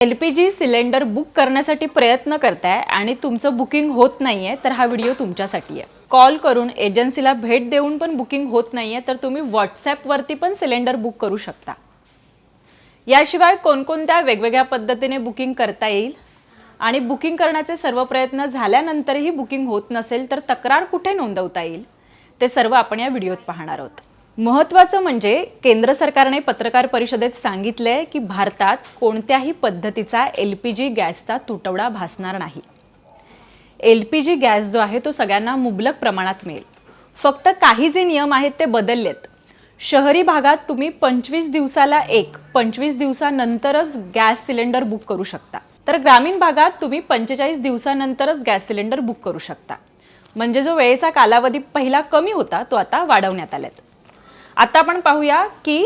LPG cylinder book करण्यासाठी प्रयत्न करताय आणि तुमचं बुकिंग होत नाहीये तर हा व्हिडिओ तुमच्यासाठी आहे. कॉल करून एजन्सीला भेट देऊन पण बुकिंग होत नाहीये तर तुम्ही WhatsApp वरती पण सिलेंडर बुक करू शकता. याशिवाय कोणकोणत्या वेगवेगळ्या पद्धतीने बुकिंग करता येईल आणि बुकिंग करण्याचे सर्व प्रयत्न झाल्यानंतरही बुकिंग होत नसेल तर तक्रार कुठे नोंदवता येईल ते सर्व आपण या व्हिडिओत पाहणार आहोत. महत्त्वाचं म्हणजे केंद्र सरकारने पत्रकार परिषदेत सांगितलंय की भारतात कोणत्याही पद्धतीचा LPG गॅसचा तुटवडा भासणार नाही. LPG गॅस जो आहे तो सगळ्यांना मुबलक प्रमाणात मिळेल. फक्त काही जे नियम आहेत ते बदललेत. शहरी भागात तुम्ही 25 दिवसाला 25 दिवसानंतरच गॅस सिलेंडर बुक करू शकता. तर ग्रामीण भागात तुम्ही 45 दिवसानंतरच गॅस सिलेंडर बुक करू शकता. म्हणजे जो वेळेचा कालावधी पहिला कमी होता तो आता वाढवण्यात आलाय. आता आपण पाहूया की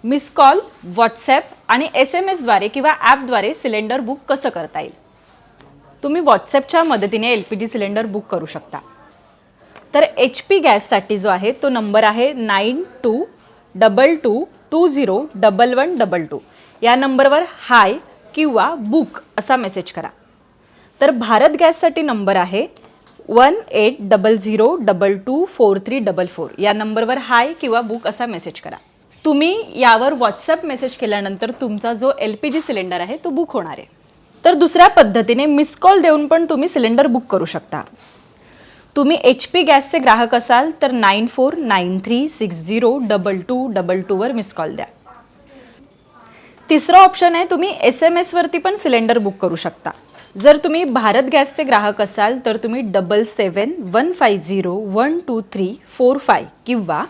मिस कॉल, WhatsApp आणि SMS द्वारे किंवा ॲपद्वारे सिलेंडर बुक कसं करता येईल. तुम्ही WhatsAppच्या मदतीने LPG सिलेंडर बुक करू शकता. तर HP गॅससाठी जो आहे तो नंबर आहे 9222201122. या नंबरवर हाय किंवा बुक असा मेसेज करा. तर भारत गॅससाठी नंबर आहे 1800224344. या नंबरवर हाय किंवा बुक असा मेसेज करा. तुम्ही यावर WhatsApp मेसेज केल्यानंतर तुमचा जो LPG सिलेंडर आहे तो बुक होणार आहे. तर दुसऱ्या पद्धतीने मिस कॉल देऊन पण तुम्ही सिलेंडर बुक करू शकता. तुम्ही HP गॅसचे ग्राहक असाल तर 9493602222 वर मिस कॉल द्या. तिसरा ऑप्शन आहे तुम्ही SMS वरती पण सिलेंडर बुक करू शकता. जर तुम्ही भारत गॅसचे ग्राहक असाल तर तुम्ही 7715012345 किंवा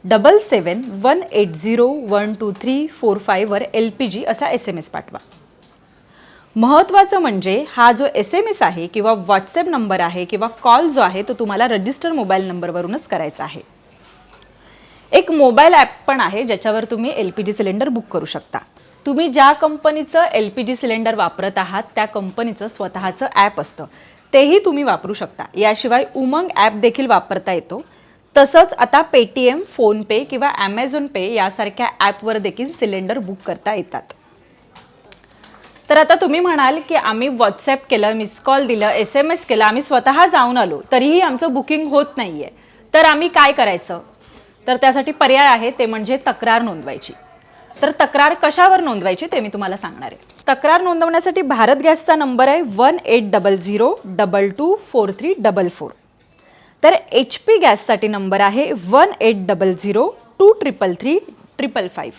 7718012345 वर LPG असा SMS पाठवा. महत्त्वाचं म्हणजे हा जो SMS आहे किंवा WhatsApp नंबर आहे किंवा कॉल जो आहे तो तुम्हाला रजिस्टर मोबाईल नंबरवरूनच करायचा आहे. एक मोबाईल ॲप पण आहे ज्याच्यावर तुम्ही LPG सिलेंडर बुक करू शकता. तुम्ही ज्या कंपनीचं LPG सिलेंडर वापरत आहात त्या कंपनीचं स्वतःचं ॲप असतं, तेही तुम्ही वापरू शकता. याशिवाय उमंग ॲप देखील वापरता येतो. तसंच आता Paytm, फोनपे किंवा Amazon पे यासारख्या ॲपवर देखील सिलेंडर बुक करता येतात. तर आता तुम्ही म्हणाल की आम्ही WhatsApp केलं, मिस कॉल दिलं, SMS केलं, आम्ही स्वतः जाऊन आलो तरीही आमचं बुकिंग होत नाहीये, तर आम्ही काय करायचं. तर त्यासाठी पर्याय आहे, ते म्हणजे तक्रार नोंदवायची. तर तक्रार कशावर नोंदवायची ते मी तुम्हाला सांगणार आहे. तक्रार नोंदवण्यासाठी भारत गॅसचा नंबर आहे 1800224344. तर HP गॅससाठी नंबर आहे 1800233355.